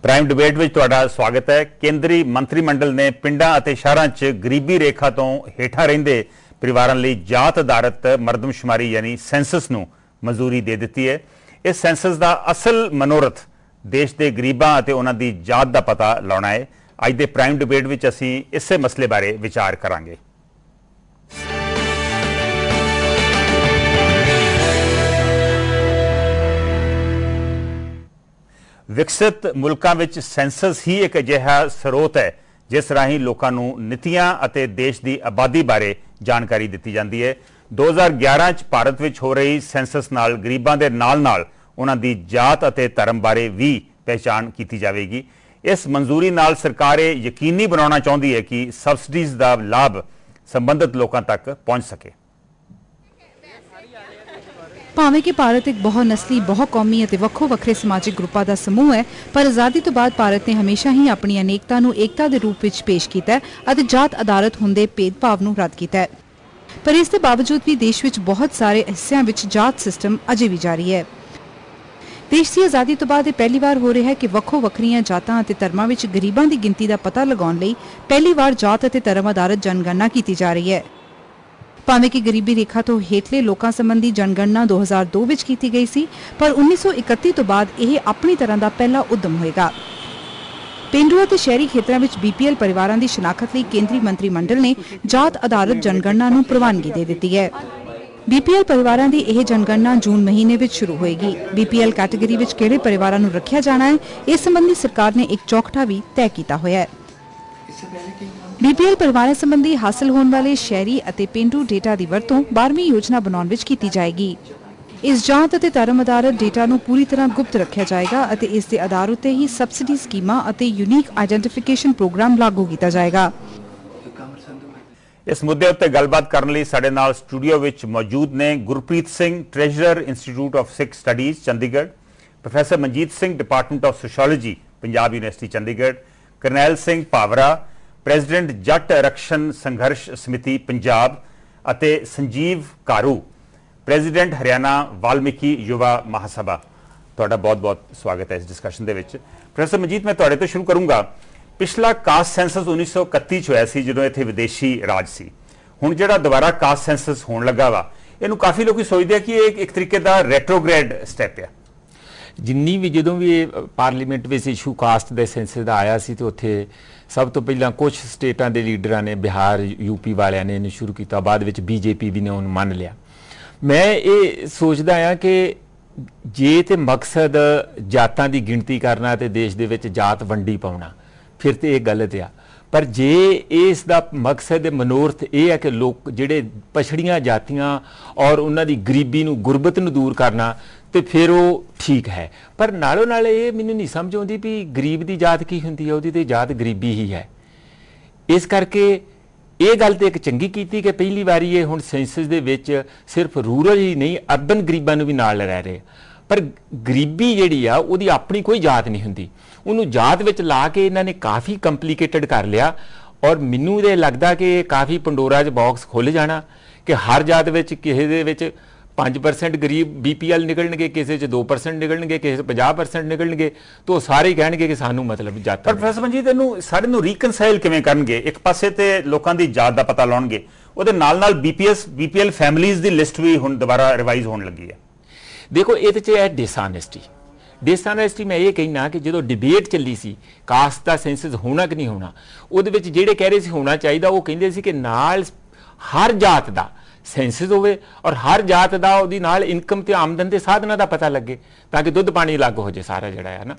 Prime debate ਵਿੱਚ ਤੁਹਾਡਾ ਸਵਾਗਤ ਹੈ। ਕੇਂਦਰੀ ਮੰਤਰੀ ਮੰਡਲ ਨੇ ਪਿੰਡਾਂ ਅਤੇ ਸ਼ਹਿਰਾਂ 'ਚ ਗਰੀਬੀ ਰੇਖਾ ਤੋਂ ਹੇਠਾਂ ਰਹਿੰਦੇ ਪਰਿਵਾਰਾਂ ਲਈ ਜਾਤ ਆਧਾਰਿਤ ਮਰਦਮਸ਼ੁਮਾਰੀ ਯਾਨੀ ਸੈਂਸਸ ਨੂੰ ਮਨਜ਼ੂਰੀ ਦੇ ਦਿੱਤੀ ਹੈ। ਇਸ ਸੈਂਸਸ ਦਾ ਅਸਲ ਮਨੋਰਥ ਦੇਸ਼ ਦੇ ਗਰੀਬਾਂ ਅਤੇ ਉਹਨਾਂ ਦੀ ਜਾਤ ਦਾ ਪਤਾ ਲਾਉਣਾ ਹੈ। ਅੱਜ ਦੇ ਪ੍ਰਾਈਮ ਡਿਬੇਟ ਵਿੱਚ ਅਸੀਂ ਇਸੇ ਮਸਲੇ ਬਾਰੇ ਵਿਚਾਰ ਕਰਾਂਗੇ। ਵਿਕਸਿਤ ਮੁਲਕਾਂ ਵਿੱਚ ਸੈਂਸਸ ਹੀ ਇੱਕ ਅਜਿਹਾ ਸਰੋਤ ਹੈ ਜਿਸ ਰਾਹੀਂ ਲੋਕਾਂ ਨੂੰ ਨੀਤੀਆਂ ਅਤੇ ਦੇਸ਼ ਦੀ ਆਬਾਦੀ ਬਾਰੇ ਜਾਣਕਾਰੀ ਦਿੱਤੀ ਜਾਂਦੀ ਹੈ। 2011 ਚ ਭਾਰਤ ਵਿੱਚ ਹੋ ਰਹੀ ਸੈਂਸਸ ਨਾਲ ਗਰੀਬਾਂ ਦੇ ਨਾਲ-ਨਾਲ ਉਹਨਾਂ ਦੀ ਜਾਤ ਅਤੇ ਧਰਮ ਬਾਰੇ ਵੀ ਪਹਿਚਾਣ ਕੀਤੀ ਜਾਵੇਗੀ। ਇਸ ਮਨਜ਼ੂਰੀ ਨਾਲ ਸਰਕਾਰ ਇਹ ਯਕੀਨੀ ਬਣਾਉਣਾ ਚਾਹੁੰਦੀ ਹੈ ਕਿ ਸਬਸਿਡੀਜ਼ ਦਾ ਲਾਭ ਸੰਬੰਧਿਤ ਲੋਕਾਂ ਤੱਕ ਪਹੁੰਚ ਸਕੇ। ਭਾਵੇਂ ਕਿ ਭਾਰਤ ਇੱਕ ਬਹੁ ਨਸਲੀ, ਬਹੁ ਕੌਮੀ ਅਤੇ ਵੱਖੋ ਵੱਖਰੇ ਸਮਾਜਿਕ ਗਰੁੱਪਾਂ ਦਾ ਸਮੂਹ ਹੈ, ਪਰ ਆਜ਼ਾਦੀ ਤੋਂ ਬਾਅਦ ਭਾਰਤ ਨੇ ਹਮੇਸ਼ਾ ਹੀ ਆਪਣੀ ਅਨੇਕਤਾ ਨੂੰ ਏਕਤਾ ਦੇ ਰੂਪ ਵਿੱਚ ਪੇਸ਼ ਕੀਤਾ ਹੈ ਅਤੇ ਜਾਤ ਆਧਾਰਿਤ ਹੁੰਦੇ ਭੇਦਭਾਵ ਨੂੰ ਰੱਦ ਕੀਤਾ ਹੈ। ਪਰ ਇਸ ਦੇ ਬਾਵਜੂਦ ਵੀ ਦੇਸ਼ ਵਿੱਚ ਬਹੁਤ ਸਾਰੇ ਹਿੱਸਿਆਂ ਵਿੱਚ ਜਾਤ ਸਿਸਟਮ ਅਜੇ ਵੀ ਜਾਰੀ ਹੈ। ਦੇਸ਼ ਦੀ ਆਜ਼ਾਦੀ ਤੋਂ ਬਾਅਦ ਇਹ ਪਹਿਲੀ ਵਾਰ ਹੋ ਰਿਹਾ ਹੈ ਕਿ ਵੱਖੋ ਵੱਖਰੀਆਂ ਜਾਤਾਂ ਅਤੇ ਧਰਮਾਂ ਵਿੱਚ ਗਰੀਬਾਂ ਦੀ ਗਿਣਤੀ ਦਾ ਪਤਾ ਲਗਾਉਣ ਲਈ ਪਹਿਲੀ ਵਾਰ ਜਾਤ ਅਤੇ ਧਰਮ ਆਧਾਰਿਤ ਜਨਗਣਨਾ ਕੀਤੀ ਜਾ ਰਹੀ ਹੈ। ਭਾਵੇਂ ਕਿ ਗਰੀਬੀ ਰੇਖਾ ਤੋਂ ਹੇਠਲੇ ਲੋਕਾਂ ਸੰਬੰਧੀ ਜਨਗਣਨਾ 2002 ਵਿੱਚ ਕੀਤੀ ਗਈ ਸੀ, ਪਰ 1931 ਤੋਂ ਬਾਅਦ ਇਹ ਆਪਣੀ ਤਰ੍ਹਾਂ ਦਾ ਪਹਿਲਾ ਉਦਮ ਹੋਏਗਾ। ਪੇਂਡੂ ਅਤੇ ਸ਼ਹਿਰੀ ਖੇਤਰਾਂ ਵਿੱਚ BPL ਪਰਿਵਾਰਾਂ ਦੀ ਸ਼ਨਾਖਤ ਲਈ ਕੇਂਦਰੀ ਮੰਤਰੀ ਮੰਡਲ ਨੇ ਜਾਤ ਆਧਾਰਿਤ ਜਨਗਣਨਾ ਨੂੰ ਪ੍ਰਵਾਨਗੀ ਦੇ ਦਿੱਤੀ ਹੈ। BPL ਪਰਿਵਾਰਾਂ ਦੀ ਇਹ ਜਨਗਣਨਾ ਜੂਨ ਮਹੀਨੇ ਵਿੱਚ ਸ਼ੁਰੂ ਹੋਏਗੀ। BPL ਕੈਟਾਗਰੀ ਵਿੱਚ ਕਿਹੜੇ ਪਰਿਵਾਰਾਂ ਨੂੰ ਰੱਖਿਆ ਜਾਣਾ ਹੈ, ਇਸ ਸੰਬੰਧੀ ਸਰਕਾਰ ਨੇ ਇੱਕ ਚੌਖਟਾ ਵੀ ਤੈਅ ਕੀਤਾ ਹੋਇਆ ਹੈ। BPL ਪਰਿਵਾਰਾਂ ਸੰਬੰਧੀ ਹਾਸਲ ਹੋਣ ਵਾਲੇ ਸ਼ਹਿਰੀ ਅਤੇ ਪੇਂਡੂ ਡੇਟਾ ਦੀ ਵਰਤੋਂ 12ਵੀਂ ਯੋਜਨਾ ਬਣਾਉਣ ਵਿੱਚ ਕੀਤੀ ਜਾਏਗੀ। ਇਸ ਜਾਤ ਅਤੇ ਧਰਮ ਆਧਾਰਿਤ ਡੇਟਾ ਨੂੰ ਪੂਰੀ ਤਰ੍ਹਾਂ ਗੁਪਤ ਰੱਖਿਆ ਜਾਏਗਾ ਅਤੇ ਇਸ ਦੇ ਆਧਾਰ ਉੱਤੇ ਹੀ ਸਬਸਿਡੀ ਸਕੀਮਾਂ ਅਤੇ ਯੂਨੀਕ ਆਈਡੈਂਟੀਫਿਕੇਸ਼ਨ ਪ੍ਰੋਗਰਾਮ ਲਾਗੂ ਕੀਤਾ ਜਾਏਗਾ। ਇਸ ਮੁੱਦੇ ਉੱਤੇ ਗੱਲਬਾਤ ਕਰਨ ਲਈ ਸਾਡੇ ਨਾਲ ਸਟੂਡੀਓ ਵਿੱਚ ਮੌਜੂਦ ਨੇ Gurpreet Singh, treasurer Institute of Sikh Studies Chandigarh, professor Manjeet Singh, Department of Sociology, Punjab University Chandigarh, Karnail Singh Bhawra, president Jat Arakshan Sangharsh Samiti Punjab, ਅਤੇ ਸੰਜੀਵ ਕਾਰੂ, ਪ੍ਰੈਜ਼ੀਡੈਂਟ ਹਰਿਆਣਾ ਵਾਲਮੀਕੀ ਯੁਵਾ ਮਹਾਸਭਾ। ਤੁਹਾਡਾ ਬਹੁਤ-ਬਹੁਤ ਸਵਾਗਤ ਹੈ ਇਸ ਡਿਸਕਸ਼ਨ ਦੇ ਵਿੱਚ। ਪ੍ਰੋਫੈਸਰ ਮਨਜੀਤ, ਮੈਂ ਤੁਹਾਡੇ ਤੋਂ ਸ਼ੁਰੂ ਕਰੂੰਗਾ। ਪਿਛਲਾ ਕਾਸਟ ਸੈਂਸਸ 1931 ਚ ਹੋਇਆ ਸੀ ਜਦੋਂ ਇੱਥੇ ਵਿਦੇਸ਼ੀ ਰਾਜ ਸੀ। ਹੁਣ ਜਿਹੜਾ ਦੁਬਾਰਾ ਕਾਸਟ ਸੈਂਸਸ ਹੋਣ ਲੱਗਾ ਵਾ, ਇਹਨੂੰ ਕਾਫੀ ਲੋਕੀ ਸੋਚਦੇ ਆ ਕਿ ਇਹ ਇੱਕ ਤਰੀਕੇ ਦਾ ਰੈਟਰੋਗ੍ਰੇਡ ਸਟੈਪ ਆ। ਜਿੰਨੀ ਵੀ ਜਦੋਂ ਵੀ ਇਹ ਪਾਰਲੀਮੈਂਟ ਵਿੱਚ ਇਸ਼ੂ ਕਾਸਟ ਦੇ ਸੈਂਸਸ ਦਾ ਆਇਆ ਸੀ ਤੇ ਉੱਥੇ ਸਭ ਤੋਂ ਪਹਿਲਾਂ ਕੁਝ ਸਟੇਟਾਂ ਦੇ ਲੀਡਰਾਂ ਨੇ, ਬਿਹਾਰ, UP ਵਾਲਿਆਂ ਨੇ ਇਹਨੂੰ ਸ਼ੁਰੂ ਕੀਤਾ, ਬਾਅਦ ਵਿੱਚ BJP ਵੀ ਨੇ ਉਹਨੂੰ ਮੰਨ ਲਿਆ। ਮੈਂ ਇਹ ਸੋਚਦਾ ਹਾਂ ਕਿ ਜੇ ਤੇ ਮਕਸਦ ਜਾਤਾਂ ਦੀ ਗਿਣਤੀ ਕਰਨਾ ਤੇ ਦੇਸ਼ ਦੇ ਵਿੱਚ ਜਾਤ ਵੰਡੀ ਪਾਉਣਾ, ਫਿਰ ਤੇ ਇਹ ਗਲਤ ਆ। ਪਰ ਜੇ ਇਸ ਦਾ ਮਕਸਦ ਮਨੋਰਥ ਇਹ ਹੈ ਕਿ ਲੋਕ ਜਿਹੜੇ ਪਛੜੀਆਂ ਜਾਤੀਆਂ ਔਰ ਉਹਨਾਂ ਦੀ ਗਰੀਬੀ ਨੂੰ, ਗੁਰਬਤ ਨੂੰ ਦੂਰ ਕਰਨਾ, ਤੇ ਫਿਰ ਉਹ ਠੀਕ ਹੈ। ਪਰ ਨਾਲੋਂ ਨਾਲ ਇਹ ਮੈਨੂੰ ਨਹੀਂ ਸਮਝ ਆਉਂਦੀ ਵੀ ਗਰੀਬ ਦੀ ਜਾਤ ਕੀ ਹੁੰਦੀ ਹੈ। ਉਹਦੀ ਤੇ ਜਾਤ ਗਰੀਬੀ ਹੀ ਹੈ। ਇਸ ਕਰਕੇ ਇਹ ਗੱਲ ਤੇ ਇੱਕ ਚੰਗੀ ਕੀਤੀ ਕਿ ਪਹਿਲੀ ਵਾਰੀ ਇਹ ਹੁਣ ਸੈਂਸਸ ਦੇ ਵਿੱਚ ਸਿਰਫ ਰੂਰਲ ਹੀ ਨਹੀਂ, ਅਰਬਨ ਗਰੀਬਾਂ ਨੂੰ ਵੀ ਨਾਲ ਲੈ ਰਹੇ। ਪਰ ਗਰੀਬੀ ਜਿਹੜੀ ਆ ਉਹਦੀ ਆਪਣੀ ਕੋਈ ਜਾਤ ਨਹੀਂ ਹੁੰਦੀ। ਉਹਨੂੰ ਜਾਤ ਵਿੱਚ ਲਾ ਕੇ ਇਹਨਾਂ ਨੇ ਕਾਫੀ ਕੰਪਲੀਕੇਟਡ ਕਰ ਲਿਆ ਔਰ ਮੈਨੂੰ ਇਹ ਲੱਗਦਾ ਕਿ ਕਾਫੀ ਪੰਡੋਰਾ 'ਚ ਬਾਕਸ ਖੁੱਲ੍ਹ ਜਾਣਾ ਕਿ ਹਰ ਜਾਤ ਵਿੱਚ ਕਿਸੇ ਦੇ ਵਿੱਚ 5% ਗਰੀਬ BPL ਨਿਕਲਣਗੇ, ਕਿਸੇ 'ਚ 2% ਨਿਕਲਣਗੇ, ਕਿਸੇ 'ਚ 50% ਨਿਕਲਣਗੇ, ਤਾਂ ਉਹ ਸਾਰੇ ਹੀ ਕਹਿਣਗੇ ਕਿ ਸਾਨੂੰ ਮਤਲਬ ਜਾਤ। ਪਰ ਪ੍ਰੋਫੈਸਰ ਮਨਜੀਤ, ਇਹਨੂੰ ਸਾਰੇ ਨੂੰ ਰੀਕਨਸਾਈਲ ਕਿਵੇਂ ਕਰਨਗੇ? ਇੱਕ ਪਾਸੇ ਤੇ ਲੋਕਾਂ ਦੀ ਜਾਤ ਦਾ ਪਤਾ ਲਾਉਣਗੇ, ਉਹਦੇ ਨਾਲ BPL ਫੈਮਿਲੀਜ਼ ਦੀ ਲਿਸਟ ਵੀ ਹੁਣ ਦੁਬਾਰਾ ਰਿਵਾਈਜ਼ ਹੋਣ ਲੱਗੀ ਹੈ। ਦੇਖੋ, ਇਹਦੇ 'ਚ ਹੈ ਡਿਸਆਨੈਸਟੀ। ਮੈਂ ਇਹ ਕਹਿਣਾ ਕਿ ਜਦੋਂ ਡਿਬੇਟ ਚੱਲੀ ਸੀ ਕਾਸਟ ਦਾ ਸੈਂਸਸ ਹੋਣਾ ਕਿ ਨਹੀਂ ਹੋਣਾ, ਉਹਦੇ ਵਿੱਚ ਜਿਹੜੇ ਕਹਿ ਰਹੇ ਸੀ ਹੋਣਾ ਚਾਹੀਦਾ, ਉਹ ਕਹਿੰਦੇ ਸੀ ਕਿ ਨਾਲ ਹਰ ਜਾਤ ਦਾ ਸੈਂਸਸ ਹੋਵੇ ਔਰ ਹਰ ਜਾਤ ਦਾ ਉਹਦੀ ਨਾਲ ਇਨਕਮ ਤੇ ਆਮਦਨ ਦੇ ਸਾਧਨਾਂ ਦਾ ਪਤਾ ਲੱਗੇ ਤਾਂ ਕਿ ਦੁੱਧ ਪਾਣੀ ਲੱਗ ਹੋ ਜੇ ਸਾਰਾ ਜਿਹੜਾ ਹੈ ਨਾ।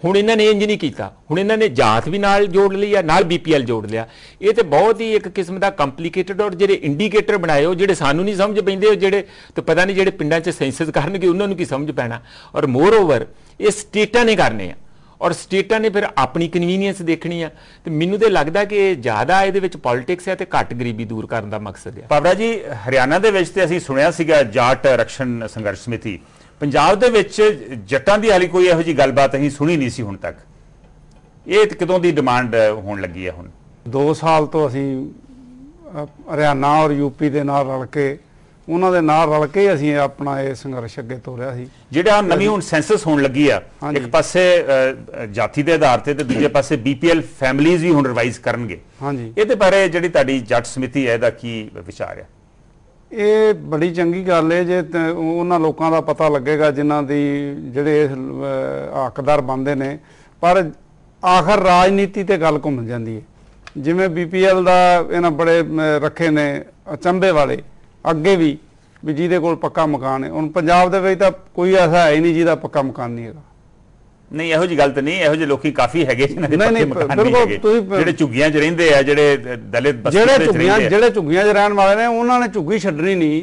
ਹੁਣ ਇਹਨਾਂ ਨੇ ਇੰਜ ਨਹੀਂ ਕੀਤਾ। ਹੁਣ ਇਹਨਾਂ ਨੇ ਜਾਤ ਵੀ ਨਾਲ ਜੋੜ ਲਈ ਆ, ਨਾਲ BPL ਜੋੜ ਲਿਆ। ਇਹ ਤੇ ਬਹੁਤ ਹੀ ਇੱਕ ਕਿਸਮ ਦਾ ਕੰਪਲੀਕੇਟਡ ਔਰ ਜਿਹੜੇ ਇੰਡੀਕੇਟਰ ਬਣਾਏ ਉਹ ਜਿਹੜੇ ਸਾਨੂੰ ਨਹੀਂ ਸਮਝ ਪੈਂਦੇ, ਉਹ ਜਿਹੜੇ ਤੇ ਪਤਾ ਨਹੀਂ ਜਿਹੜੇ ਪਿੰਡਾਂ 'ਚ ਸੈਂਸਸ ਕਰਨਗੇ ਉਹਨਾਂ ਨੂੰ ਕੀ ਸਮਝ ਪੈਣਾ। ਔਰ ਮੋਰ ਓਵਰ ਇਹ ਸਟੇਟਾਂ ਨੇ ਕਰਨੇ ਆ ਔਰ ਸਟੇਟਾਂ ਨੇ ਫਿਰ ਆਪਣੀ ਕਨਵੀਨੀਅੰਸ ਦੇਖਣੀ ਆ। ਤੇ ਮੈਨੂੰ ਤੇ ਲੱਗਦਾ ਕਿ ਜ਼ਿਆਦਾ ਇਹਦੇ ਵਿੱਚ ਪੋਲਿਟਿਕਸ ਹੈ ਤੇ ਘੱਟ ਗਰੀਬੀ ਦੂਰ ਕਰਨ ਦਾ ਮਕਸਦ ਹੈ। ਭਾਵਰਾ ਜੀ, ਹਰਿਆਣਾ ਦੇ ਵਿੱਚ ਤੇ ਅਸੀਂ ਸੁਣਿਆ ਸੀਗਾ ਜਾਟ ਆਰਕਸ਼ਣ ਸੰਘਰਸ਼ ਸਮਿਤੀ। ਪੰਜਾਬ ਦੇ ਵਿੱਚ ਜੱਟਾਂ ਦੀ ਹਾਲੇ ਕੋਈ ਇਹੋ ਜਿਹੀ ਗੱਲਬਾਤ ਅਸੀਂ ਸੁਣੀ ਨਹੀਂ ਸੀ ਹੁਣ ਤੱਕ। ਇਹ ਕਦੋਂ ਦੀ ਡਿਮਾਂਡ ਹੋਣ ਲੱਗੀ ਹੈ? ਹੁਣ 2 ਸਾਲ ਤੋਂ ਅਸੀਂ ਹਰਿਆਣਾ ਔਰ UP ਦੇ ਨਾਲ ਰਲ ਕੇ ਉਹਨਾਂ ਦੇ ਨਾਲ ਰਲ ਕੇ ਅਸੀਂ ਆਪਣਾ ਇਹ ਸੰਘਰਸ਼ ਅੱਗੇ ਤੋਰਿਆ ਸੀ। ਜਿਹੜਾ ਨਵੀਂ ਹੁਣ ਸੈਂਸਸ ਹੋਣ ਲੱਗੀ ਆ, ਇੱਕ ਪਾਸੇ ਜਾਤੀ ਦੇ ਆਧਾਰ ਤੇ ਦੂਜੇ ਪਾਸੇ BPL ਫੈਮਿਲੀਜ਼ ਵੀ ਹੁਣ ਰਿਵਾਈਜ਼ ਕਰਨਗੇ। ਹਾਂਜੀ, ਇਹਦੇ ਬਾਰੇ ਜਿਹੜੀ ਤੁਹਾਡੀ ਜੱਟ ਸਮਿਤੀ ਹੈ ਇਹਦਾ ਕੀ ਵਿਚਾਰ ਹੈ? ਇਹ ਬੜੀ ਚੰਗੀ ਗੱਲ ਹੈ ਜੇ ਉਹਨਾਂ ਲੋਕਾਂ ਦਾ ਪਤਾ ਲੱਗੇਗਾ ਜਿਨ੍ਹਾਂ ਦੀ ਜਿਹੜੇ ਹੱਕਦਾਰ ਬਣਦੇ ਨੇ, ਪਰ ਆਖਰ ਰਾਜਨੀਤੀ ਤੇ ਗੱਲ ਘੁੰਮ ਜਾਂਦੀ ਹੈ। ਜਿਵੇਂ BPL ਦਾ ਇਹਨਾਂ ਬੜੇ ਰੱਖੇ ਨੇ ਅਚੰਭੇ ਵਾਲੇ ਅੱਗੇ ਵੀ ਜਿਹਦੇ ਕੋਲ ਪੱਕਾ ਮਕਾਨ ਹੈ। ਹੁਣ ਪੰਜਾਬ ਦੇ ਵਿੱਚ ਤਾਂ ਕੋਈ ਐਸਾ ਹੈ ਹੀ ਨਹੀਂ ਜਿਹਦਾ ਪੱਕਾ ਮਕਾਨ ਨਹੀਂ ਹੈਗਾ। ਨਹੀਂ, ਇਹੋ ਜੀ ਗੱਲ ਤਾਂ ਨਹੀਂ, ਇਹੋ ਜਿਹੇ ਲੋਕੀ ਕਾਫੀ ਹੈਗੇ ਜਿਨ੍ਹਾਂ ਦੇ ਨਹੀਂ, ਪੱਕੇ ਮਕਾਨ ਨਹੀਂ ਹੈਗੇ, ਜਿਹੜੇ ਝੁੱਗੀਆਂ 'ਚ ਰਹਿੰਦੇ ਆ, ਜਿਹੜੇ ਦਲਿਤ ਬਸਤੀ ਜਿਹੜੇ ਝੁੱਗੀਆਂ 'ਚ ਰਹਿਣ ਵਾਲੇ ਨੇ ਉਹਨਾਂ ਨੇ ਝੁੱਗੀ ਛੱਡਣੀ ਨਹੀਂ।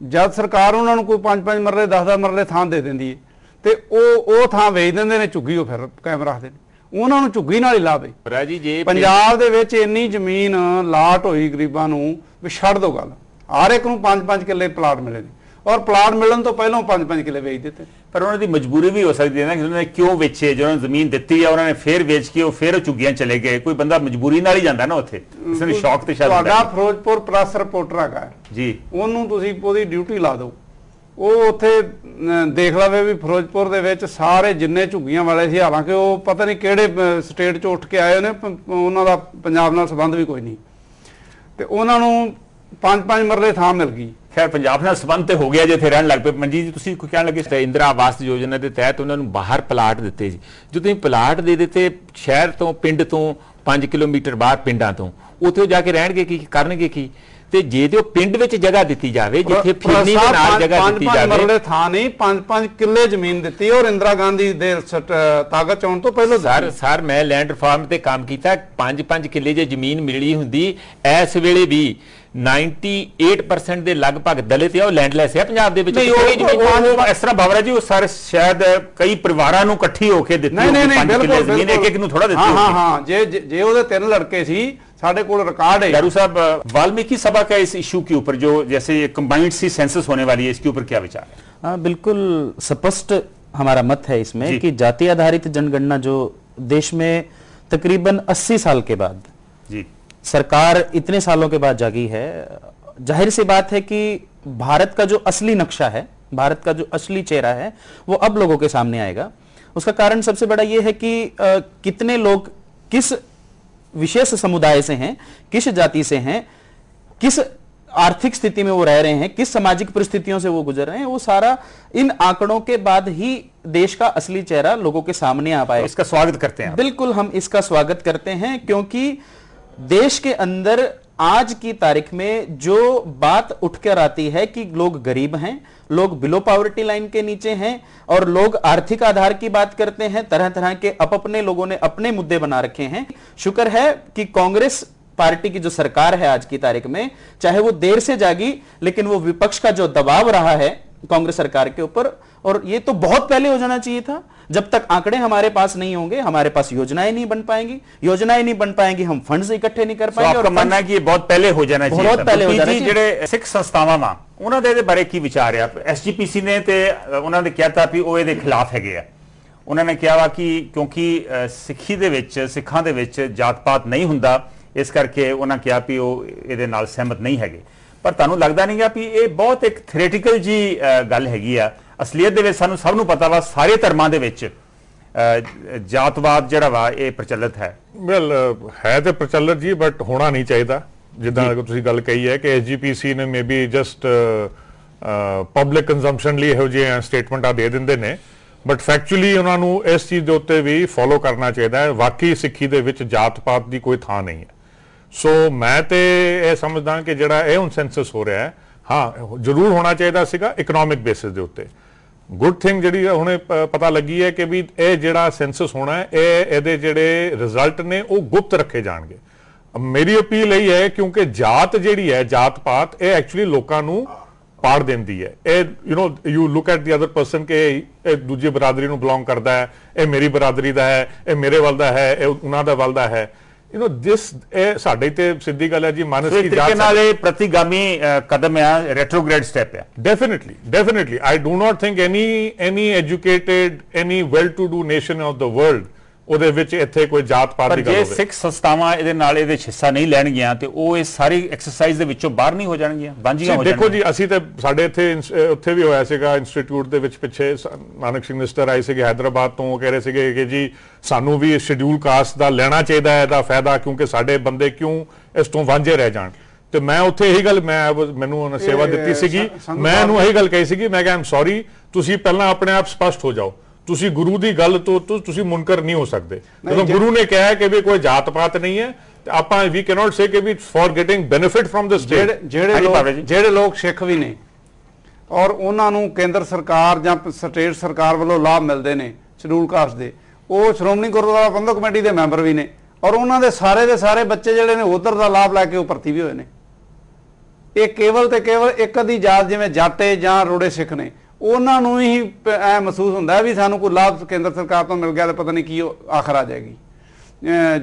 ਜਦ ਸਰਕਾਰ ਉਹਨਾਂ ਨੂੰ ਕੋਈ 5-5 ਮਰਲੇ 10-10 ਮਰਲੇ ਥਾਂ ਦੇ ਦਿੰਦੀ ਹੈ ਤੇ ਉਹ ਥਾਂ ਵੇਚ ਦਿੰਦੇ ਨੇ, ਝੁੱਗੀ ਉਹ ਫਿਰ ਕਾਇਮ ਰੱਖਦੇ ਨੇ। ਉਹਨਾਂ ਨੂੰ ਝੁੱਗੀ ਨਾਲ ਹੀ ਲਾਭ ਹੈ। ਜੇ ਪੰਜਾਬ ਦੇ ਵਿੱਚ ਇੰਨੀ ਜ਼ਮੀਨ ਲਾਟ ਹੋਈ ਗਰੀਬਾਂ ਨੂੰ ਵੀ ਛੱਡ ਦੋ ਗੱਲ, ਹਰ ਇੱਕ ਨੂੰ 5-5 ਕਿੱਲੇ ਪਲਾਟ ਮਿਲੇ ਨੇ, ਔਰ ਪਲਾਟ ਮਿਲਣ ਤੋਂ ਪਹਿਲਾਂ 5-5 ਕਿੱਲੇ ਵੇਚ ਦਿੱਤੇ। ਪਰ ਉਹਨਾਂ ਦੀ ਮਜਬੂਰੀ ਵੀ ਹੋ ਸਕਦੀ ਹੈ ਨਾ ਕਿ ਉਹਨਾਂ ਨੇ ਕਿਉਂ ਵੇਚੇ, ਜਿਹਨਾਂ ਨੇ ਜ਼ਮੀਨ ਦਿੱਤੀ ਆ ਉਹਨਾਂ ਨੇ ਫੇਰ ਵੇਚ ਕੇ ਉਹ ਫੇਰ ਝੁੱਗੀਆਂ ਚਲੇ ਗਏ। ਕੋਈ ਬੰਦਾ ਮਜਬੂਰੀ ਨਾਲ ਹੀ ਜਾਂਦਾ ਨਾ ਉੱਥੇ, ਕਿਸੇ ਨੂੰ ਸ਼ੌਕ ਤੇ ਸ਼ਾਇਦ ਤੁਹਾਡਾ ਫਿਰੋਜ਼ਪੁਰ ਪ੍ਰੈਸ ਰਿਪੋਰਟਰ ਹੈਗਾ ਜੀ, ਉਹਨੂੰ ਤੁਸੀਂ ਉਹਦੀ ਡਿਊਟੀ ਲਾ ਦਿਓ, ਉਹ ਉੱਥੇ ਦੇਖ ਲਵੇ ਵੀ ਫਿਰੋਜ਼ਪੁਰ ਦੇ ਵਿੱਚ ਸਾਰੇ ਜਿੰਨੇ ਝੁੱਗੀਆਂ ਵਾਲੇ ਸੀ, ਹਾਲਾਂਕਿ ਉਹ ਪਤਾ ਨਹੀਂ ਕਿਹੜੇ ਸਟੇਟ 'ਚੋਂ ਉੱਠ ਕੇ ਆਏ ਨੇ, ਉਹਨਾਂ ਦਾ ਪੰਜਾਬ ਨਾਲ ਸੰਬੰਧ ਵੀ ਕੋਈ ਨਹੀਂ, ਤੇ ਉਹਨਾਂ ਨੂੰ 5-5 ਮਰਲੇ ਥਾਂ ਮਿਲ ਗਈ। ਖੈਰ ਪੰਜਾਬ ਨਾਲ ਸੰਬੰਧ ਤੇ ਹੋ ਗਿਆ ਜੇ ਇੱਥੇ ਰਹਿਣ ਲੱਗ ਪਏ। ਮਨਜੀਤ ਜੀ ਤੁਸੀਂ ਕੋਈ ਕਹਿਣ ਲੱਗੇ? ਇੰਦਰਾ ਆਵਾਸ ਯੋਜਨਾ ਦੇ ਤਹਿਤ ਉਹਨਾਂ ਨੂੰ ਬਾਹਰ ਪਲਾਟ ਦਿੱਤੇ ਜੀ। ਜੋ ਤੁਸੀਂ ਪਲਾਟ ਦੇ ਦਿੱਤੇ ਸ਼ਹਿਰ ਤੋਂ, ਪਿੰਡ ਤੋਂ 5 ਕਿਲੋਮੀਟਰ ਬਾਹਰ ਪਿੰਡਾਂ ਤੋਂ, ਉੱਥੇ ਜਾ ਕੇ ਰਹਿਣਗੇ ਕੀ, ਕਰਨਗੇ ਕੀ? ਤੇ ਜੇ ਤੇ ਉਹ ਪਿੰਡ ਵਿੱਚ ਜਗ੍ਹਾ ਦਿੱਤੀ ਜਾਵੇ ਜਿੱਥੇ ਫਿਰਨੀ ਦੇ ਨਾਲ ਜਗ੍ਹਾ ਦਿੱਤੀ ਜਾਵੇ, ਮਰਲੇ ਥਾਂ ਨਹੀਂ 5-5 ਕਿੱਲੇ ਜ਼ਮੀਨ ਦਿੱਤੀ, ਔਰ ਇੰਦਰਾ ਗਾਂਧੀ ਦੇ ਤਾਕਤ ਆਉਣ ਤੋਂ ਪਹਿਲਾਂ ਸਰ ਮੈਂ ਲੈਂਡ ਰਿਫਾਰਮ ਤੇ ਕੰਮ ਕੀਤਾ। 5-5 ਕਿੱਲੇ ਜੇ ਜ਼ਮੀਨ ਮਿਲਣੀ ਹੁੰਦੀ, ਇਸ ਵੇਲੇ ਵੀ 98% ਦੇ ਲਗਭਗ ਦਲਿਤ ਆ ਉਹ ਲੈਂਡਲੈਸ ਹੈ ਪੰਜਾਬ ਦੇ ਵਿੱਚ। ਇਸ ਤਰ੍ਹਾਂ ਬਾਬਰਾ ਜੀ ਉਹ ਸਾਰੇ ਸ਼ਾਇਦ ਕਈ ਪਰਿਵਾਰਾਂ ਨੂੰ ਇਕੱਠੀ ਹੋ ਕੇ ਦਿੱਤੀ, ਜ਼ਮੀਨ ਇੱਕ ਨੂੰ ਥੋੜਾ ਦਿੱਤੀ। ਹਾਂ, ਜੇ ਉਹਦੇ 3 ਲੜਕੇ ਸੀ, साढ़े को रिकॉर्ड है। दारू साहब, वाल्मीकि सभा का इस इशू के ऊपर जो जैसे कंबाइंड सी सेंसस होने वाली है, इसके ऊपर क्या विचार है? हाँ, बिल्कुल स्पष्ट हमारा मत है इसमें कि जाति आधारित जनगणना जो देश में तकरीबन 80 साल के बाद जी सरकार इतने सालों के बाद जागी है, जाहिर सी बात है कि भारत का जो असली नक्शा है, भारत का जो असली चेहरा है, वो अब लोगों के सामने आएगा। उसका कारण सबसे बड़ा ये है कि कितने लोग किस विशेष समुदाय से हैं, किस जाति से हैं, किस आर्थिक स्थिति में वो रह रहे हैं, किस सामाजिक परिस्थितियों से वो गुजर रहे हैं, वो सारा इन आंकड़ों के बाद ही देश का असली चेहरा लोगों के सामने आ पाएगा। इसका स्वागत करते हैं। बिल्कुल, हम इसका स्वागत करते हैं, क्योंकि देश के अंदर आज की तारीख में जो बात उठकर आती है कि लोग गरीब हैं, लोग बिलो पॉवर्टी लाइन के नीचे हैं और लोग आर्थिक आधार की बात करते हैं, तरह तरह के अपने लोगों ने अपने मुद्दे बना रखे हैं। शुक्र है कि कांग्रेस पार्टी की जो सरकार है आज की तारीख में, चाहे वो देर से जागी, लेकिन वो विपक्ष का जो दबाव रहा है कांग्रेस सरकार के ऊपर, और ये तो बहुत पहले हो जाना चाहिए था। जब तक आंकड़े हमारे पास नहीं होंगे, हमारे पास योजनाएं नहीं बन पाएंगी, योजनाएं नहीं बन पाएंगी, हम फंड्स इकट्ठे नहीं कर पाएंगे। और मानना कि ये बहुत पहले हो जाना चाहिए, बहुत पहले हो जाना चाहिए। ਜਿਹੜੇ ਸਿੱਖ ਸੰਸਥਾਵਾਂ ਵਾ ਉਹਨਾਂ ਦੇ ਬਾਰੇ ਕੀ ਵਿਚਾਰ ਆ? ਐਸਜੀਪੀਸੀ ਨੇ ਤੇ ਉਹਨਾਂ ਨੇ ਕਿਹਾ ਤਾਂ ਵੀ ਉਹ ਇਹਦੇ ਖਿਲਾਫ ਹੈਗੇ ਆ। ਉਹਨਾਂ ਨੇ ਕਿਹਾ ਵਾ ਕਿ ਕਿਉਂਕਿ ਸਿੱਖੀ ਦੇ ਵਿੱਚ, ਸਿੱਖਾਂ ਦੇ ਵਿੱਚ ਜਾਤ ਪਾਤ ਨਹੀਂ ਹੁੰਦਾ, ਇਸ ਕਰਕੇ ਉਹਨਾਂ ਕਿਹਾ ਵੀ ਉਹ ਇਹਦੇ ਨਾਲ ਸਹਿਮਤ ਨਹੀਂ ਹੈਗੇ। ਪਰ ਤੁਹਾਨੂੰ ਲੱਗਦਾ ਨਹੀਂ ਗਾ ਵੀ ਇਹ ਬਹੁਤ ਇੱਕ ਥਿਓਰੀਟੀਕਲ ਜੀ ਗੱਲ ਹੈਗੀ ਆ? ਅਸਲੀਅਤ ਦੇ ਵਿੱਚ ਸਾਨੂੰ ਸਭ ਨੂੰ ਪਤਾ ਵਾ ਸਾਰੇ ਧਰਮਾਂ ਦੇ ਵਿੱਚ ਜਾਤਵਾਦ ਜਿਹੜਾ ਵਾ ਇਹ ਪ੍ਰਚਲਿਤ ਹੈ। ਵੈਲ ਹੈ ਤੇ ਪ੍ਰਚਲਿਤ ਜੀ, ਬਟ ਹੋਣਾ ਨਹੀਂ ਚਾਹੀਦਾ। ਜਿੱਦਾਂ ਤੁਸੀਂ ਗੱਲ ਕਹੀ ਹੈ ਕਿ ਐਸਜੀਪੀਸੀ ਨੇ ਮੇਬੀ ਜਸਟ ਪਬਲਿਕ ਕੰਜ਼ੰਪਸ਼ਨ ਲਈ ਇਹੋ ਜਿਹੇ ਸਟੇਟਮੈਂਟਾਂ ਦੇ ਦਿੰਦੇ ਨੇ, ਬਟ ਫੈਕਚੁਅਲੀ ਉਹਨਾਂ ਨੂੰ ਇਸ ਚੀਜ਼ ਦੇ ਉੱਤੇ ਵੀ ਫੋਲੋ ਕਰਨਾ ਚਾਹੀਦਾ ਹੈ। ਵਾਕਈ ਸਿੱਖੀ ਦੇ ਵਿੱਚ ਜਾਤ ਪਾਤ ਦੀ ਕੋਈ ਥਾਂ ਨਹੀਂ ਹੈ। ਸੋ ਮੈਂ ਤੇ ਇਹ ਸਮਝਦਾ ਕਿ ਜਿਹੜਾ ਇਹ ਹੁਣ ਸੈਂਸਸ ਹੋ ਰਿਹਾ ਹੈ, ਹਾਂ ਜ਼ਰੂਰ ਹੋਣਾ ਚਾਹੀਦਾ ਸੀਗਾ ਇਕਨੋਮਿਕ ਬੇਸਿਸ ਦੇ ਉੱਤੇ। ਗੁੱਡ ਥਿੰਗ ਜਿਹੜੀ ਹੁਣੇ ਪਤਾ ਲੱਗੀ ਹੈ ਕਿ ਵੀ ਇਹ ਜਿਹੜਾ ਸੈਂਸਸ ਹੋਣਾ ਹੈ, ਇਹਦੇ ਜਿਹੜੇ ਰਿਜ਼ਲਟ ਨੇ ਉਹ ਗੁਪਤ ਰੱਖੇ ਜਾਣਗੇ। ਮੇਰੀ ਅਪੀਲ ਇਹ ਹੈ, ਕਿਉਂਕਿ ਜਾਤ ਜਿਹੜੀ ਹੈ, ਜਾਤ ਪਾਤ, ਇਹ ਐਕਚੁਅਲੀ ਲੋਕਾਂ ਨੂੰ ਪਾੜ ਦਿੰਦੀ ਹੈ। ਇਹ you look at the other person ਕਿ ਇਹ ਦੂਜੀ ਬਰਾਦਰੀ ਨੂੰ ਬਿਲੋਂਗ ਕਰਦਾ ਹੈ, ਇਹ ਮੇਰੀ ਬਰਾਦਰੀ ਦਾ ਹੈ, ਇਹ ਮੇਰੇ ਵੱਲ ਦਾ ਹੈ, ਇਹ ਉਹਨਾਂ ਦਾ ਵੱਲ ਦਾ ਹੈ। ਇਹ ਸਾਡੇ ਤੇ ਸਿੱਧੀ ਗੱਲ ਹੈ ਜੀ। ਮਾਨਸਿਕ ਜਾਤ ਨਾਲ ਇਹ ਪ੍ਰਤੀਗਾਮੀ ਕਦਮ ਆ, ਰੈਟਰੋਗ੍ਰੇਡ ਸਟੈਪ ਆ। Definitely. I do not think any educated, any well-to-do nation of the world ਉਹਦੇ ਵਿੱਚ ਇੱਥੇ ਕੋਈ ਜਾਤ ਪਾਤ ਦੀ ਗੱਲ ਹੋਵੇ। ਪਰ ਜੇ ਸਿੱਖ ਸੰਸਥਾਵਾਂ ਇਹਦੇ ਨਾਲ ਇਹਦੇ ਵਿੱਚ ਨਹੀਂ ਲੈਣਗੀਆਂ ਤੇ ਉਹ ਇਹ ਸਾਰੀ ਐਕਸਰਸਾਈਜ਼ ਦੇ ਵਿੱਚੋਂ ਬਾਹਰ ਨਹੀਂ ਹੋ ਜਾਣਗੀਆਂ, ਵਾਂਝੀਆਂ ਹੋ ਜਾਣਗੀਆਂ। ਦੇਖੋ ਜੀ, ਅਸੀਂ ਤੇ ਸਾਡੇ ਉੱਥੇ ਵੀ ਹੋਇਆ ਸੀਗਾ ਇੰਸਟੀਚਿਊਟ ਦੇ ਵਿੱਚ, ਪਿੱਛੇ ਨਾਨਕ ਸਿੰਘ ਮਿਨਿਸਟਰ ਆਏ ਸੀਗੇ ਹੈਦਰਾਬਾਦ ਤੋਂ, ਉਹ ਕਹਿ ਰਹੇ ਸੀਗੇ ਕਿ ਜੀ ਸਾਨੂੰ ਵੀ ਸ਼ਡਿਊਲ ਕਾਸਟ ਦਾ ਲੈਣਾ ਚਾਹੀਦਾ ਹੈ ਇਹਦਾ ਫਾਇਦਾ, ਕਿਉਂਕਿ ਸਾਡੇ ਬੰਦੇ ਕਿਉਂ ਇਸ ਤੋਂ ਵਾਂਝੇ ਰਹਿ ਜਾਣ। ਤੇ ਮੈਂ ਉੱਥੇ ਇਹੀ ਗੱਲ, ਮੈਨੂੰ ਉਹਨੇ ਸੇਵਾ ਦਿੱਤੀ ਸੀਗੀ, ਮੈਂ ਇਹਨੂੰ ਇਹੀ ਗੱਲ ਕਹੀ ਸੀਗੀ, ਮੈਂ ਕਿਹਾ ਆਮ ਸੌਰੀ, ਤੁਸੀਂ ਪਹਿਲਾਂ ਆਪਣੇ ਆਪ ਸਪਸ਼ਟ ਹੋ ਜਾਓ, ਤੁਸੀਂ ਗੁਰੂ ਦੀ ਗੱਲ ਤੋਂ ਤੁਸੀਂ ਮੁਨਕਰ ਨਹੀਂ ਹੋ ਸਕਦੇ। ਜਦੋਂ ਗੁਰੂ ਨੇ ਕਿਹਾ ਕਿ ਵੀ ਕੋਈ ਜਾਤ ਪਾਤ ਨਹੀਂ ਹੈ, ਤੇ ਆਪਾਂ ਵੀ ਕੈਨੋਟ ਸੇ ਕਿ we for getting benefit from the state. ਜਿਹੜੇ ਲੋਕ ਸਿੱਖ ਵੀ ਨੇ ਔਰ ਉਹਨਾਂ ਨੂੰ ਕੇਂਦਰ ਸਰਕਾਰ ਜਾਂ ਸਟੇਟ ਸਰਕਾਰ ਵੱਲੋਂ ਲਾਭ ਮਿਲਦੇ ਨੇ ਸ਼ਡਿਊਲ ਕਾਸਟ ਦੇ, ਉਹ ਸ਼੍ਰੋਮਣੀ ਗੁਰਦੁਆਰਾ ਪ੍ਰਬੰਧਕ ਕਮੇਟੀ ਦੇ ਮੈਂਬਰ ਵੀ ਨੇ, ਔਰ ਉਹਨਾਂ ਦੇ ਸਾਰੇ ਬੱਚੇ ਜਿਹੜੇ ਨੇ ਉਧਰ ਦਾ ਲਾਭ ਲੈ ਕੇ ਉਹ ਭਰਤੀ ਵੀ ਹੋਏ ਨੇ। ਇਹ ਕੇਵਲ ਤੇ ਕੇਵਲ ਇੱਕ ਅੱਧੀ ਜਾਤ ਜਿਵੇਂ ਜਾਟੇ ਜਾਂ ਰੋੜੇ ਸਿੱਖ ਨੇ, ਉਹਨਾਂ ਨੂੰ ਹੀ ਐ ਮਹਿਸੂਸ ਹੁੰਦਾ ਵੀ ਸਾਨੂੰ ਕੋਈ ਲਾਭ ਕੇਂਦਰ ਸਰਕਾਰ ਤੋਂ ਮਿਲ ਗਿਆ ਤੇ ਪਤਾ ਨਹੀਂ ਕੀ ਆਖਰ ਆ ਜਾਏਗੀ।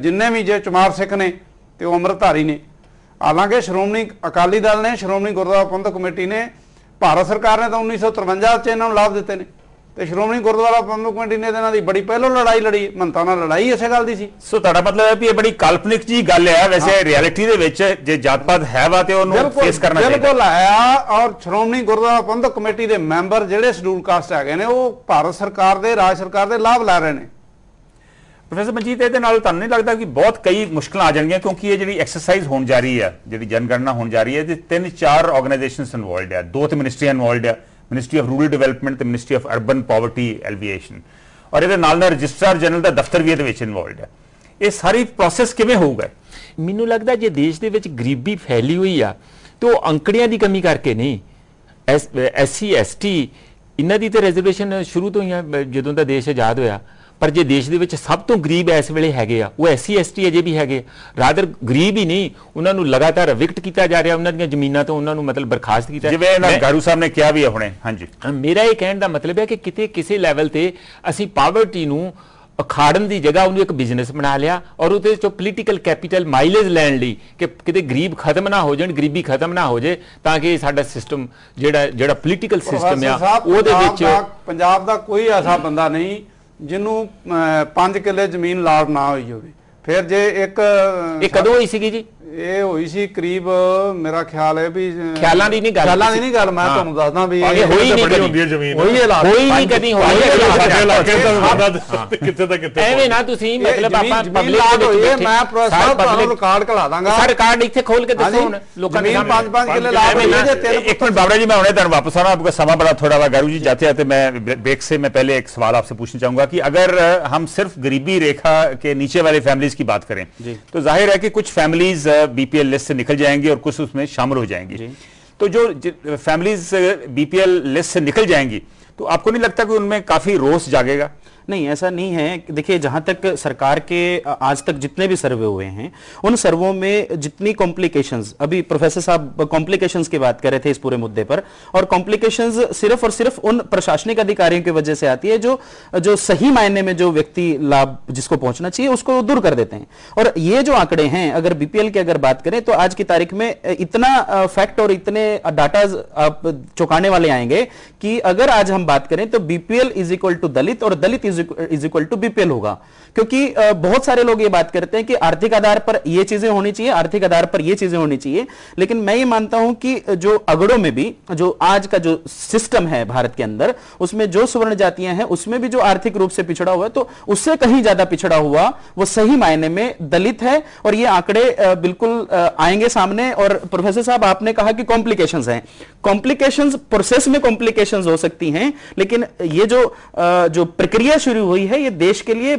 ਜਿੰਨੇ ਵੀ ਜੇ ਚਮਾਰ ਸਿੱਖ ਨੇ ਤੇ ਉਹ ਅੰਮ੍ਰਿਤਧਾਰੀ ਨੇ। ਹਾਲਾਂਕਿ ਸ਼੍ਰੋਮਣੀ ਅਕਾਲੀ ਦਲ ਨੇ, ਸ਼੍ਰੋਮਣੀ ਗੁਰਦੁਆਰਾ ਪ੍ਰਬੰਧਕ ਕਮੇਟੀ ਨੇ, ਭਾਰਤ ਸਰਕਾਰ ਨੇ ਤਾਂ 1953 ਚ ਇਹਨਾਂ ਨੂੰ ਲਾਭ ਦਿੱਤੇ ਨੇ, ਤੇ ਸ਼੍ਰੋਮਣੀ ਗੁਰਦੁਆਰਾ ਪ੍ਰਬੰਧਕ ਕਮੇਟੀ ਨੇ ਇਹਨਾਂ ਦੀ ਬੜੀ ਪਹਿਲੋਂ ਲੜਾਈ ਲੜੀ, ਮੰਨਤਾਂ ਨਾਲ ਲੜਾਈ ਇਸੇ ਗੱਲ ਦੀ ਸੀ। ਸੋ ਤੁਹਾਡਾ ਮਤਲਬ ਹੈ ਵੀ ਇਹ ਬੜੀ ਕਾਲਪਨਿਕ ਜੀ ਗੱਲ ਹੈ, ਵੈਸੇ ਰਿਐਲਿਟੀ ਦੇ ਵਿੱਚ ਜੇ ਜਾਤ-ਪਾਤ ਹੈ ਵਾ ਤੇ ਉਹਨੂੰ ਫੇਸ ਕਰਨਾ ਚਾਹੀਦਾ। ਬਿਲਕੁਲ ਆਇਆ। ਔਰ ਸ਼੍ਰੋਮਣੀ ਗੁਰਦੁਆਰਾ ਪ੍ਰਬੰਧਕ ਕਮੇਟੀ ਦੇ ਮੈਂਬਰ ਜਿਹੜੇ ਸ਼ਡਿਊਲ ਕਾਸਟ ਹੈਗੇ ਨੇ, ਉਹ ਭਾਰਤ ਸਰਕਾਰ ਦੇ, ਰਾਜ ਸਰਕਾਰ ਦੇ ਲਾਭ ਲੈ ਰਹੇ ਨੇ। ਪ੍ਰੋਫੈਸਰ ਮਨਜੀਤ, ਇਹਦੇ ਨਾਲ ਤੁਹਾਨੂੰ ਨਹੀਂ ਲੱਗਦਾ ਕਿ ਬਹੁਤ ਕਈ ਮੁਸ਼ਕਲਾਂ ਆ ਜਾਣਗੀਆਂ, ਕਿਉਂਕਿ ਇਹ ਜਿਹੜੀ ਐਕਸਰਸਾਈਜ਼ ਹੋਣ ਜਾ ਰਹੀ ਹੈ, ਜਿਹੜੀ ਜਨਗਣਨਾ ਹੋਣ ਜਾ ਰਹੀ ਹੈ, ਤੇ 3-4 ਆਰਗੇਨਾਈਜੇਸ਼ਨਸ ਇਨਵੋਲਡ ਹੈ, 2 ਤੇ ਮਿਨਿਸਟਰੀਆਂ ਇਨਵੋਲਡ ਹੈ, ਮਿਨਿਸਟਰੀ ਆਫ ਰੂਰਲ ਡਿਵੈਲਪਮੈਂਟ ਤੇ ਮਿਨਿਸਟਰੀ ਆਫ ਅਰਬਨ ਪਾਵਰਟੀ ਐਲੀਵੀਏਸ਼ਨ, ਔਰ ਇਹਦੇ ਨਾਲ ਰਜਿਸਟਰਾਰ ਜਨਰਲ ਦਾ ਦਫ਼ਤਰ ਵੀ ਇਹਦੇ ਵਿੱਚ ਇਨਵੋਲਡ ਹੈ। ਇਹ ਸਾਰੀ ਪ੍ਰੋਸੈਸ ਕਿਵੇਂ ਹੋਊਗਾ? ਮੈਨੂੰ ਲੱਗਦਾ ਜੇ ਦੇਸ਼ ਦੇ ਵਿੱਚ ਗਰੀਬੀ ਫੈਲੀ ਹੋਈ ਆ ਤੇ ਉਹ ਅੰਕੜਿਆਂ ਦੀ ਕਮੀ ਕਰਕੇ ਨਹੀਂ, SC ST ਇਹਨਾਂ ਦੀ ਤੇ ਰਿਜ਼ਰਵੇਸ਼ਨ ਸ਼ੁਰੂ ਤੋਂ ਹੀ ਆ ਜਦੋਂ ਦਾ ਦੇਸ਼ ਆਜ਼ਾਦ ਹੋਇਆ। ਪਰ ਜੇ ਦੇਸ਼ ਦੇ ਵਿੱਚ ਸਭ ਤੋਂ ਗਰੀਬ ਇਸ ਵੇਲੇ ਹੈਗੇ ਆ ਉਹ SC ST ਅਜੇ ਵੀ ਹੈਗੇ, ਰਾਦਰ ਗਰੀਬ ਹੀ ਨਹੀਂ, ਉਹਨਾਂ ਨੂੰ ਲਗਾਤਾਰ ਵਿਕਟ ਕੀਤਾ ਜਾ ਰਿਹਾ, ਉਹਨਾਂ ਦੀਆਂ ਜ਼ਮੀਨਾਂ ਤੋਂ ਉਹਨਾਂ ਨੂੰ ਮਤਲਬ ਬਰਖਾਸਤ ਕੀਤਾ, ਜਿਵੇਂ ਇਹਨਾਂ ਗਾਰੂ ਸਾਹਿਬ ਨੇ ਕਿਹਾ ਵੀ ਹੈ ਹੁਣੇ। ਹਾਂਜੀ, ਮੇਰਾ ਇਹ ਕਹਿਣ ਦਾ ਮਤਲਬ ਹੈ ਕਿ ਕਿਤੇ ਕਿਸੇ ਲੈਵਲ ਤੇ ਅਸੀਂ ਪਾਵਰਟੀ ਨੂੰ ਅਖਾੜਨ ਦੀ ਜਗ੍ਹਾ ਉਹਨੂੰ ਇੱਕ ਬਿਜ਼ਨਸ ਬਣਾ ਲਿਆ, ਔਰ ਉਹਦੇ ਚੋਂ ਪੋਲੀਟੀਕਲ ਕੈਪੀਟਲ ਮਾਈਲੇਜ ਲੈਣ ਲਈ ਕਿ ਕਿਤੇ ਗਰੀਬ ਖਤਮ ਨਾ ਹੋ ਜਾਣ, ਗਰੀਬੀ ਖਤਮ ਨਾ ਹੋ ਜਾਏ, ਤਾਂ ਕਿ ਸਾਡਾ ਸਿਸਟਮ ਜਿਹੜਾ ਪੋਲੀਟੀਕਲ ਸਿਸਟਮ ਆ ਉਹਦੇ ਵਿੱਚ। ਪੰਜਾਬ ਦਾ ਕੋਈ ਐਸਾ ਬੰਦਾ ਨਹੀਂ ਜਿਹਨੂੰ 5 ਕਿੱਲੇ ਜ਼ਮੀਨ ਲਾਟ ਨਾ ਹੋਈ ਹੋਵੇ। ਫਿਰ ਜੇ ਇਹ ਕਦੋਂ ਹੋਈ ਸੀਗੀ ਜੀ? ਇਹ ਹੋਈ ਸੀ ਕਰੀਬ, ਮੇਰਾ ਖਿਆਲ ਹੈ ਵੀ ਖਿਆਲਾਂ ਦੀ ਨਹੀਂ ਗੱਲ, ਮੈਂ ਤੁਹਾਨੂੰ ਦੱਸਦਾ ਵੀ ਹੋਈ ਨਹੀਂ ਕਦੀ, ਹੁੰਦੀ ਹੈ ਜ਼ਮੀਨ, ਹੋਈ ਨਹੀਂ ਕਦੀ, ਹੋਈ ਕਿੱਥੇ ਤਾਂ ਕਿੱਥੇ। ਐਵੇਂ ਨਾ ਤੁਸੀਂ ਮਤਲਬ ਆਪਾਂ ਪਬਲਿਕ ਹੋਈ ਹੈ, ਮੈਂ ਤੁਹਾਨੂੰ ਰਿਕਾਰਡ ਕਢਾ ਦਾਂਗਾ, ਸਰ ਰਿਕਾਰਡ ਇੱਥੇ ਖੋਲ ਕੇ ਦੱਸੋ ਹੁਣ ਲੋਕਾਂ ਨੇ। 5-5 ਕਿੱਲੇ ਲਾਟ ਹੋਈ ਹੈ। एक मिनट बाबरा जी, मैं उन्हें तरफ वापस आ रहा हूं, आपका समा बड़ा थोड़ा हुआ। गारू जी जाते जाते मैं ब्रेक से मैं पहले एक सवाल आपसे पूछना चाहूंगा कि अगर हम सिर्फ गरीबी रेखा के नीचे वाले फैमिलीज की बात करें तो जाहिर है कि कुछ फैमिलीज बीपीएल लिस्ट से निकल जाएंगी और कुछ उसमें शामिल हो जाएंगी। तो जो फैमिलीज बीपीएल लिस्ट से निकल जाएंगी तो आपको नहीं लगता कि उनमें काफी रोष जागेगा? नहीं, ऐसा नहीं है। देखिए, जहां तक सरकार के आज तक जितने भी सर्वे हुए हैं उन सर्वों में जितनी कॉम्प्लिकेशंस, अभी प्रोफेसर साहब कॉम्प्लिकेशंस की बात कर रहे थे इस पूरे मुद्दे पर, और कॉम्प्लिकेशंस सिर्फ और सिर्फ उन प्रशासनिक अधिकारियों की वजह से आती है जो सही मायने में जो व्यक्ति लाभ जिसको पहुंचना चाहिए उसको दूर कर देते हैं। और ये जो आंकड़े हैं, अगर बीपीएल की अगर बात करें तो आज की तारीख में इतना फैक्ट और इतने डाटा आप चौंकाने वाले आएंगे कि अगर आज हम बात करें तो बीपीएल इज इक्वल टू दलित और दलित इज इक्वल टू बीपीएल होगा। क्योंकि बहुत सारे लोग ये बात करते हैं कि आर्थिक आधार पर ये चीजें होनी चाहिए, आर्थिक आधार पर ये चीजें होनी चाहिए, लेकिन मैं ये मानता हूं कि जो अगड़ों में भी जो आज का जो सिस्टम है भारत के अंदर, उसमें जो सवर्ण जातियां हैं उसमें भी जो आर्थिक रूप से पिछड़ा हुआ है, तो उससे कहीं ज्यादा पिछड़ा हुआ वो सही मायने में दलित है। और ये आंकड़े बिल्कुल आएंगे सामने। और प्रोफेसर साहब, आपने कहा कि कॉम्प्लिकेशंस हैं, कॉम्प्लिकेशंस प्रोसेस में कॉम्प्लिकेशंस हो सकती हैं, लेकिन ये जो प्रक्रिया शुरू हुई है ये देश के लिए